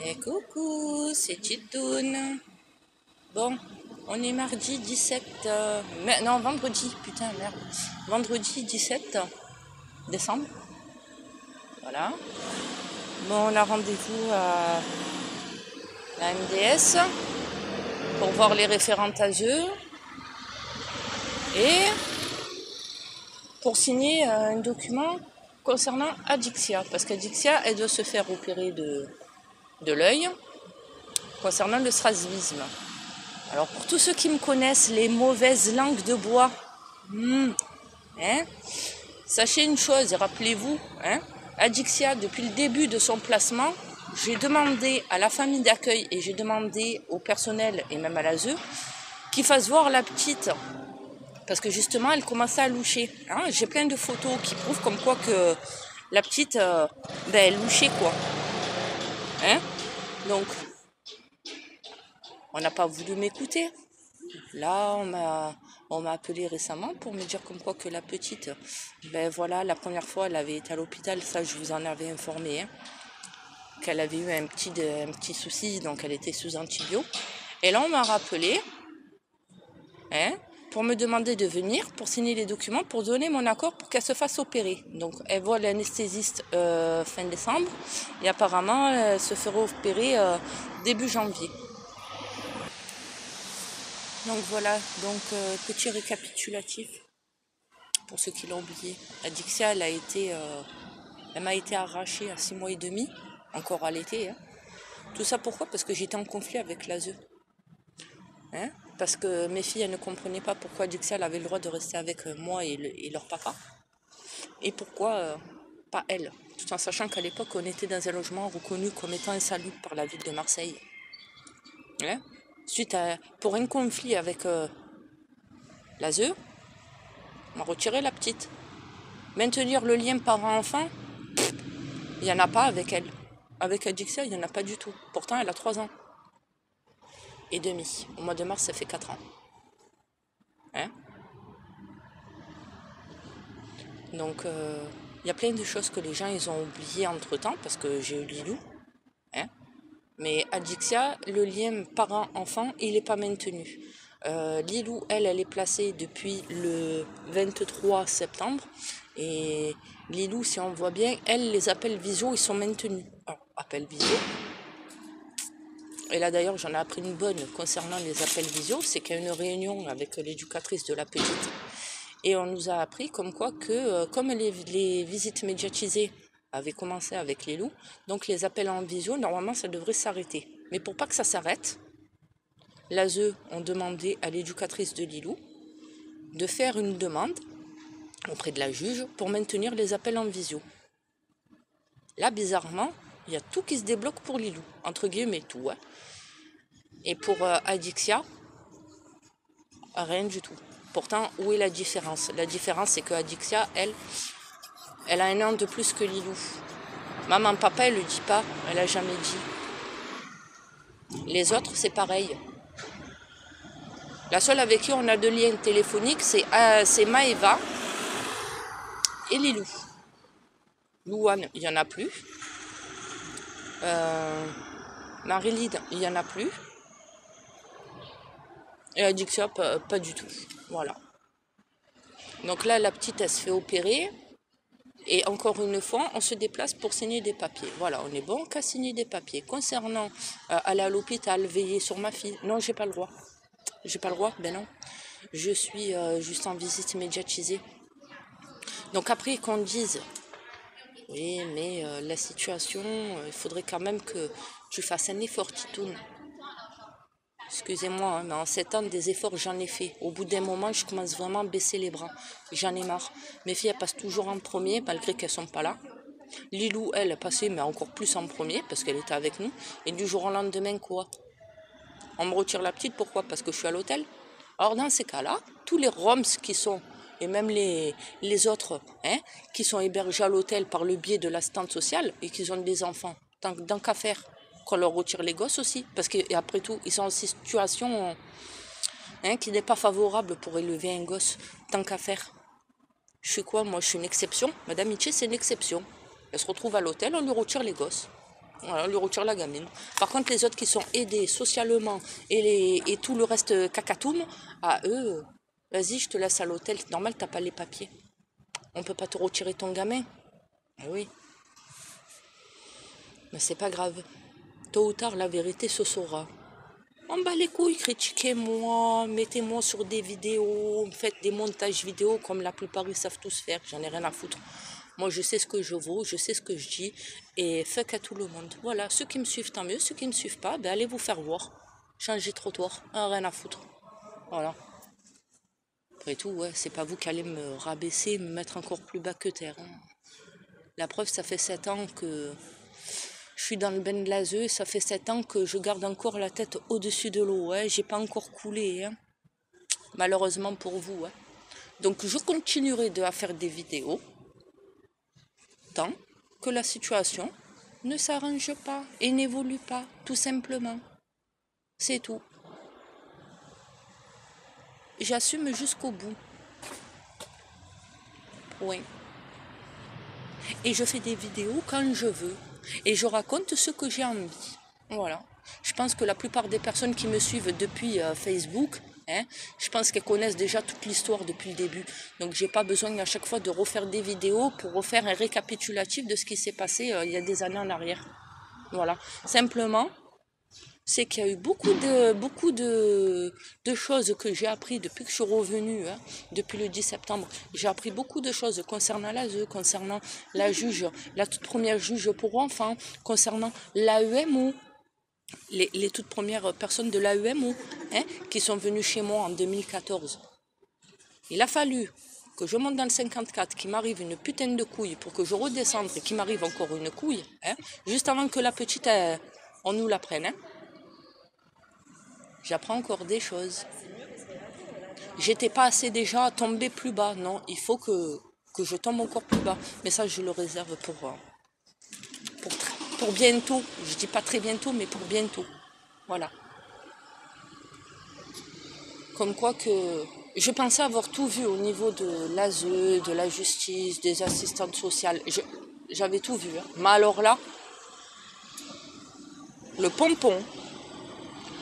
Et coucou, c'est Titoune. Bon, on est mardi 17... non, vendredi, putain, merde. Vendredi 17 décembre. Voilà. Bon, on a rendez-vous à la MDS pour voir les référentes ASE et pour signer un document concernant Adixia. Parce qu'Adixia, elle doit se faire opérer de l'œil concernant le strabisme. Alors pour tous ceux qui me connaissent, les mauvaises langues de bois, sachez une chose et rappelez-vous, Adixia, depuis le début de son placement, j'ai demandé à la famille d'accueil et j'ai demandé au personnel et même à l'ASE qu'ils fassent voir la petite. Parce que justement, elle commençait à loucher. J'ai plein de photos qui prouvent comme quoi que la petite, elle louchait quoi. Donc, on n'a pas voulu m'écouter. Là, on m'a appelé récemment pour me dire comme quoi que la petite, voilà, la première fois, elle avait été à l'hôpital, ça je vous en avais informé, qu'elle avait eu un petit souci, donc elle était sous antibio. Et là, on m'a rappelé, pour me demander de venir, pour signer les documents, pour donner mon accord pour qu'elle se fasse opérer. Donc, elle voit l'anesthésiste fin décembre, et apparemment, elle se fera opérer début janvier. Donc voilà, petit récapitulatif pour ceux qui l'ont oublié. Adixia, elle m'a été arrachée à 6 mois et demi, encore à l'été. Tout ça pourquoi? Parce que j'étais en conflit avec l'ASE. Parce que mes filles, elles ne comprenaient pas pourquoi Adixia avait le droit de rester avec moi et leur papa. Et pourquoi pas elle. Tout en sachant qu'à l'époque, on était dans un logement reconnu comme étant insalubre par la ville de Marseille. Pour un conflit avec l'ASE, on m'a retiré la petite. Maintenir le lien parent-enfant, il n'y en a pas avec elle. Avec Adixia, il n'y en a pas du tout. Pourtant, elle a 3 ans et demi. Au mois de mars, ça fait 4 ans. Donc, il y a plein de choses que les gens ils ont oubliées entre-temps, parce que j'ai eu Lilou. Mais Adixia, le lien parent-enfant, il n'est pas maintenu. Lilou, elle est placée depuis le 23 septembre. Et Lilou, si on voit bien, elle, les appels visio, ils sont maintenus. Alors, appels visio. Et là, d'ailleurs, j'en ai appris une bonne concernant les appels visio. C'est qu'il y a une réunion avec l'éducatrice de la petite. Et on nous a appris comme quoi que, comme les visites médiatisées avaient commencé avec les loups, donc les appels en visio, normalement, ça devrait s'arrêter. Mais pour pas que ça s'arrête, l'ASE ont demandé à l'éducatrice de Lilou de faire une demande auprès de la juge pour maintenir les appels en visio. Là, bizarrement, il y a tout qui se débloque pour Lilou, entre guillemets tout. Et pour Adixia, rien du tout. Pourtant, où est la différence? La différence, c'est que Adixia, elle a 1 an de plus que Lilou. Maman, papa, elle ne le dit pas, elle n'a jamais dit. Les autres, c'est pareil. La seule avec qui on a de lien téléphonique, c'est Maëva et Lilou. Louane, il n'y en a plus. Marie-Lide, il n'y en a plus. Et Adixia, pas du tout. Voilà. Donc là, la petite, elle se fait opérer. Et encore une fois, on se déplace pour signer des papiers. Voilà, on est bon qu'à signer des papiers. Concernant aller à l'hôpital, veiller sur ma fille, non, j'ai pas le droit. J'ai pas le droit, ben non. Je suis juste en visite médiatisée. Donc après qu'on dise, oui, mais la situation, il faudrait quand même que tu fasses un effort, Titoune. Excusez-moi, mais en 7 ans, des efforts, j'en ai fait. Au bout d'un moment, je commence vraiment à baisser les bras. J'en ai marre. Mes filles, elles passent toujours en premier, malgré qu'elles sont pas là. Lilou, elle, passait, mais encore plus en premier, parce qu'elle était avec nous. Et du jour au lendemain, quoi? On me retire la petite, pourquoi? Parce que je suis à l'hôtel. Alors, dans ces cas-là, tous les Roms qui sont, et même les autres, qui sont hébergés à l'hôtel par le biais de l'assistante sociale, et qui ont des enfants, tant qu'à faire, qu'on leur retire les gosses aussi. Parce qu'après tout, ils sont en situation qui n'est pas favorable pour élever un gosse, tant qu'à faire. Je suis quoi? Moi, je suis une exception. Madame Miché, c'est une exception. Elle se retrouve à l'hôtel, on lui retire les gosses. Voilà, on lui retire la gamine. Par contre, les autres qui sont aidés socialement et tout le reste cacatoum, à eux, vas-y, je te laisse à l'hôtel. C'est normal, t'as pas les papiers. On peut pas te retirer ton gamin. Ah oui. Mais c'est pas grave. Tôt ou tard, la vérité se saura. On bat les couilles, critiquez-moi, mettez-moi sur des vidéos, faites des montages vidéo comme la plupart ils savent tous faire, j'en ai rien à foutre. Moi je sais ce que je vaux, je sais ce que je dis et fuck à tout le monde. Voilà, ceux qui me suivent tant mieux, ceux qui ne me suivent pas, ben allez vous faire voir. Changez de trottoir, rien à foutre. Voilà. Après tout, ouais, c'est pas vous qui allez me rabaisser, me mettre encore plus bas que terre. Hein. La preuve, ça fait 7 ans que je suis dans le bain de l'Azeu et ça fait 7 ans que je garde encore la tête au-dessus de l'eau. Hein. J'ai pas encore coulé, hein. Malheureusement pour vous. Hein. Donc je continuerai à faire des vidéos tant que la situation ne s'arrange pas et n'évolue pas, tout simplement. C'est tout. J'assume jusqu'au bout. Oui. Et je fais des vidéos quand je veux. Et je raconte ce que j'ai envie. Voilà. Je pense que la plupart des personnes qui me suivent depuis Facebook, hein, je pense qu'elles connaissent déjà toute l'histoire depuis le début. Donc j'ai pas besoin à chaque fois de refaire des vidéos pour refaire un récapitulatif de ce qui s'est passé il y a des années en arrière. Voilà. Simplement, c'est qu'il y a eu beaucoup de choses que j'ai appris depuis que je suis revenue, hein, depuis le 10 septembre. J'ai appris beaucoup de choses concernant l'ASE, concernant la juge, la toute première juge pour enfants, concernant l'AEMO, les toutes premières personnes de l'AEMO, hein, qui sont venues chez moi en 2014. Il a fallu que je monte dans le 54, qu'il m'arrive une putain de couille pour que je redescende et qu'il m'arrive encore une couille, hein, juste avant que la petite, on nous la prenne. Hein. J'apprends encore des choses. J'étais pas assez déjà tombée plus bas. Non, il faut que je tombe encore plus bas. Mais ça, je le réserve pour bientôt. Je dis pas très bientôt, mais pour bientôt. Voilà. Comme quoi que je pensais avoir tout vu au niveau de l'ASE, de la justice, des assistantes sociales. J'avais tout vu. Hein. Mais alors là, le pompon.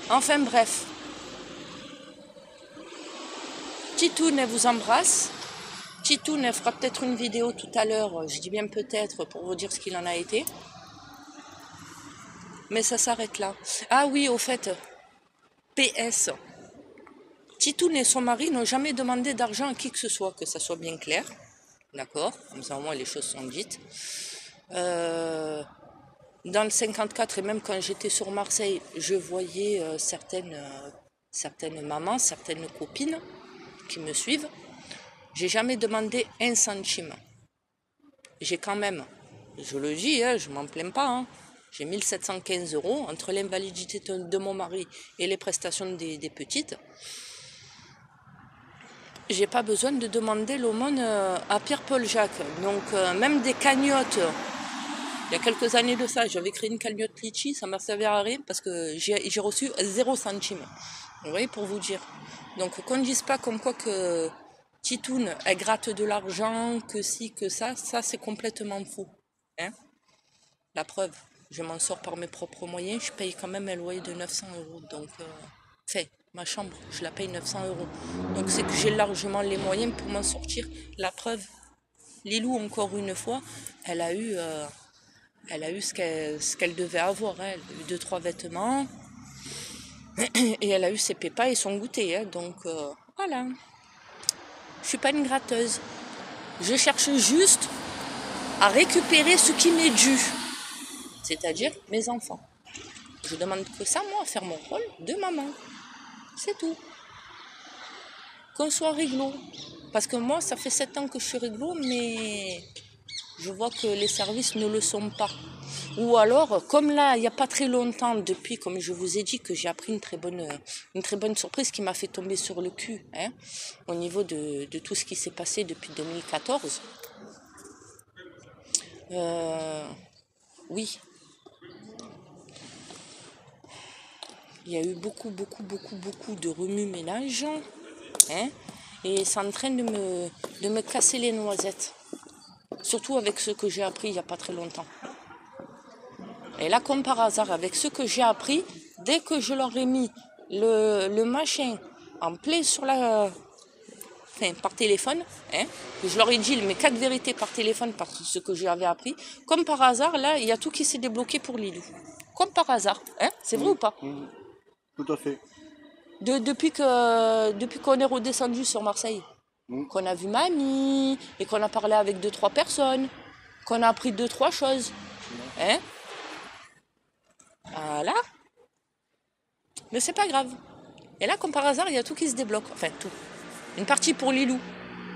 Enfin bref. Titoune, elle vous embrasse. Titoune, elle fera peut-être une vidéo tout à l'heure, je dis bien peut-être, pour vous dire ce qu'il en a été. Mais ça s'arrête là. Ah oui, au fait, PS. Titoune et son mari n'ont jamais demandé d'argent à qui que ce soit, que ça soit bien clair. D'accord? Comme ça, au moins, les choses sont dites. Dans le 54, et même quand j'étais sur Marseille, je voyais certaines mamans, certaines copines qui me suivent. J'ai jamais demandé un centime. J'ai quand même, je le dis, hein, je m'en plains pas, hein, j'ai 1715 € entre l'invalidité de mon mari et les prestations des petites. J'ai pas besoin de demander l'aumône à Pierre-Paul Jacques. Donc même des cagnottes, il y a quelques années de ça, j'avais créé une cagnotte Litchi, ça m'a servi à rien parce que j'ai reçu 0 centime. Vous voyez, pour vous dire. Donc qu'on ne dise pas comme quoi que Titoune, elle gratte de l'argent, que si, que ça c'est complètement faux. Hein? La preuve, je m'en sors par mes propres moyens, je paye quand même un loyer de 900 €. Donc, ma chambre, je la paye 900 €. Donc c'est que j'ai largement les moyens pour m'en sortir. La preuve, Lilou, encore une fois, elle a eu ce qu'elle devait avoir. Hein. Elle a eu 2-3 vêtements. Et elle a eu ses pépas et son goûter. Hein. Donc, voilà. Je suis pas une gratteuse. Je cherche juste à récupérer ce qui m'est dû. C'est-à-dire mes enfants. Je demande que ça, moi, à faire mon rôle de maman. C'est tout. Qu'on soit réglo. Parce que moi, ça fait 7 ans que je suis réglo, mais je vois que les services ne le sont pas. Ou alors, comme là, il n'y a pas très longtemps, depuis, comme je vous ai dit, que j'ai appris une très bonne surprise qui m'a fait tomber sur le cul, hein, au niveau de tout ce qui s'est passé depuis 2014. Oui. Il y a eu beaucoup de remue-ménage, hein, et c'est en train de me casser les noisettes. Surtout avec ce que j'ai appris il n'y a pas très longtemps. Et là, comme par hasard, avec ce que j'ai appris, dès que je leur ai mis le machin en play sur par téléphone, hein, je leur ai dit mes 4 vérités par téléphone par ce que j'avais appris, comme par hasard, là, il y a tout qui s'est débloqué pour Lilou. Comme par hasard, hein, c'est vrai ou pas? Tout à fait. Depuis qu'on est redescendu sur Marseille, qu'on a vu mamie, et qu'on a parlé avec 2-3 personnes, qu'on a appris 2-3 choses, hein? Voilà. Mais c'est pas grave. Et là, comme par hasard, il y a tout qui se débloque. Enfin, tout. Une partie pour Lilou.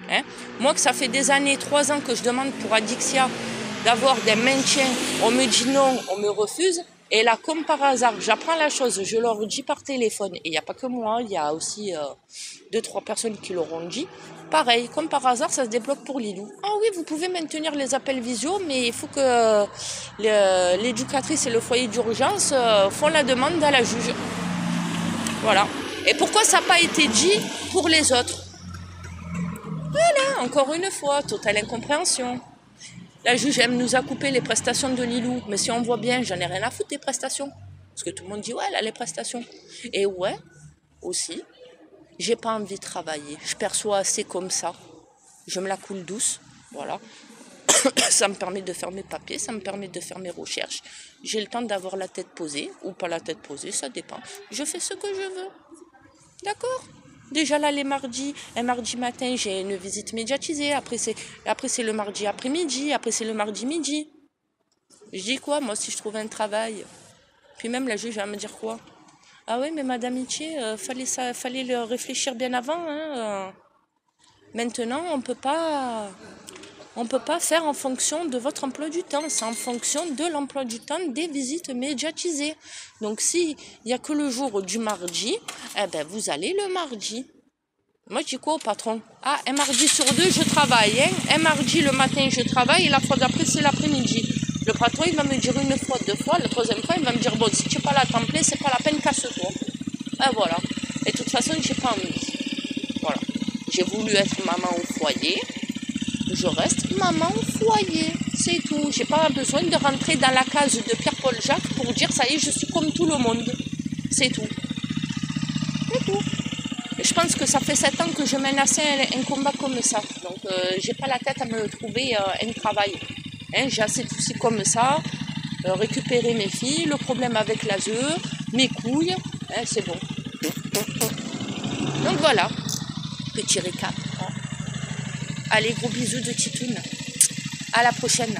Hein? Moi, que ça fait des années, 3 ans que je demande pour Adixia d'avoir des maintiens. On me dit non, on me refuse. Et là, comme par hasard, j'apprends la chose, je leur dis par téléphone. Et il n'y a pas que moi, il y a aussi 2-3 personnes qui l'auront dit. Pareil, comme par hasard, ça se débloque pour Lilou. Ah oui, vous pouvez maintenir les appels visio, mais il faut que l'éducatrice et le foyer d'urgence font la demande à la juge. Voilà. Et pourquoi ça n'a pas été dit pour les autres? Voilà, encore une fois, totale incompréhension. La juge, elle nous a coupé les prestations de Lilou. Mais si on voit bien, j'en ai rien à foutre des prestations. Parce que tout le monde dit, ouais, elle a les prestations. Et ouais, aussi, j'ai pas envie de travailler. Je perçois assez comme ça. Je me la coule douce. Voilà. Ça me permet de faire mes papiers, ça me permet de faire mes recherches. J'ai le temps d'avoir la tête posée, ou pas la tête posée, ça dépend. Je fais ce que je veux. D'accord? Déjà là, les mardis, un mardi matin, j'ai une visite médiatisée. Après, c'est le mardi après-midi. Après, c'est le mardi midi. Je dis quoi, moi, si je trouve un travail? Puis même, la juge va me dire quoi? Ah oui, mais Madame Itier, fallait le réfléchir bien avant. Hein. Maintenant, on peut pas faire en fonction de votre emploi du temps. C'est en fonction de l'emploi du temps des visites médiatisées. Donc, s'il n'y a que le jour du mardi, eh ben, vous allez le mardi. Moi, je dis quoi au patron? Ah, un mardi sur 2, je travaille. Hein. Un mardi le matin, je travaille. Et la fois d'après, c'est l'après-midi. Le patron, il va me dire 1 fois, 2 fois. La 3e fois, il va me dire, bon, si tu n'es pas là à temps plein, c'est pas la peine, casse-toi. Ah, voilà. Et de toute façon, j'ai pas envie. Voilà. J'ai voulu être maman au foyer. Je reste maman au foyer, c'est tout. J'ai pas besoin de rentrer dans la case de Pierre-Paul Jacques pour dire ça y est, je suis comme tout le monde. C'est tout. C'est tout. Et je pense que ça fait 7 ans que je mène assez un combat comme ça. Donc j'ai pas la tête à me trouver un travail. Hein, j'ai assez de soucis comme ça. Récupérer mes filles, le problème avec l'ASE, mes couilles, hein, c'est bon. Donc voilà, petit récap. Allez, gros bisous de Titoune. À la prochaine.